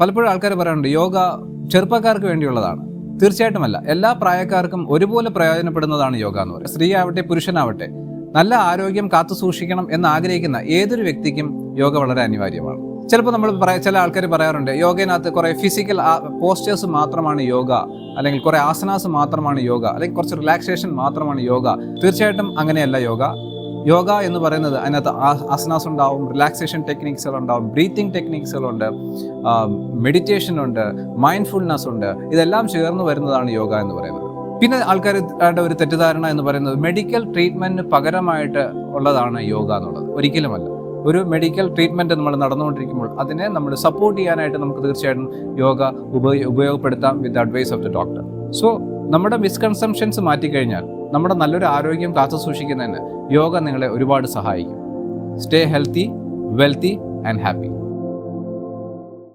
പലപ്പോഴും ആൾക്കാർ പറയാറുണ്ട് യോഗ ചെറുപ്പക്കാർക്ക് വേണ്ടിയുള്ളതാണ്. തീർച്ചയായിട്ടുമല്ല. എല്ലാ പ്രായക്കാർക്കും ഒരുപോലെ പ്രയോജനപ്പെടുന്നതാണ് യോഗ എന്ന് പറയുന്നത്. സ്ത്രീ ആവട്ടെ പുരുഷനാവട്ടെ, നല്ല ആരോഗ്യം കാത്തു സൂക്ഷിക്കണം എന്ന് ആഗ്രഹിക്കുന്ന ഏതൊരു വ്യക്തിക്കും യോഗ വളരെ അനിവാര്യമാണ്. ചിലപ്പോൾ ചില ആൾക്കാർ പറയാറുണ്ട് യോഗയിനകത്ത് കുറേ ഫിസിക്കൽ പോസ്റ്റേഴ്സ് മാത്രമാണ് യോഗ, അല്ലെങ്കിൽ കുറേ ആസനാസ് മാത്രമാണ് യോഗ, അല്ലെങ്കിൽ കുറച്ച് റിലാക്സേഷൻ മാത്രമാണ് യോഗ. തീർച്ചയായിട്ടും അങ്ങനെയല്ല യോഗ എന്ന് പറയുന്നത് അതിനകത്ത് ആസനാസ് ഉണ്ടാവും, റിലാക്സേഷൻ ടെക്നിക്സുകൾ ഉണ്ടാവും, ബ്രീത്തിങ് ടെക്നിക്സുകളുണ്ട്, മെഡിറ്റേഷൻ ഉണ്ട്, മൈൻഡ്ഫുൾനെസ് ഉണ്ട്. ഇതെല്ലാം ചേർന്ന് വരുന്നതാണ് യോഗ എന്ന് പറയുന്നത്. പിന്നെ ആൾക്കാരുടെ ഒരു തെറ്റിദ്ധാരണ എന്ന് പറയുന്നത് മെഡിക്കൽ ട്രീറ്റ്മെന്റിന് പകരമായിട്ട് ഉള്ളതാണ് യോഗ എന്നുള്ളത്. ഒരിക്കലുമല്ല. ഒരു മെഡിക്കൽ ട്രീറ്റ്മെന്റ് നമ്മൾ നടന്നുകൊണ്ടിരിക്കുമ്പോൾ അതിനെ നമ്മൾ സപ്പോർട്ട് ചെയ്യാനായിട്ട് നമുക്ക് തീർച്ചയായിട്ടും യോഗ ഉപയോഗപ്പെടുത്താം with advice of the doctor. So നമ്മുടെ മിസ്കൺസെപ്ഷൻസ് മാറ്റിക്കഴിഞ്ഞാൽ നമ്മുടെ നല്ലൊരു ആരോഗ്യം കാത്തു സൂക്ഷിക്കുന്നതിന് യോഗ നിങ്ങളെ ഒരുപാട് സഹായിക്കും. Stay healthy, wealthy and happy.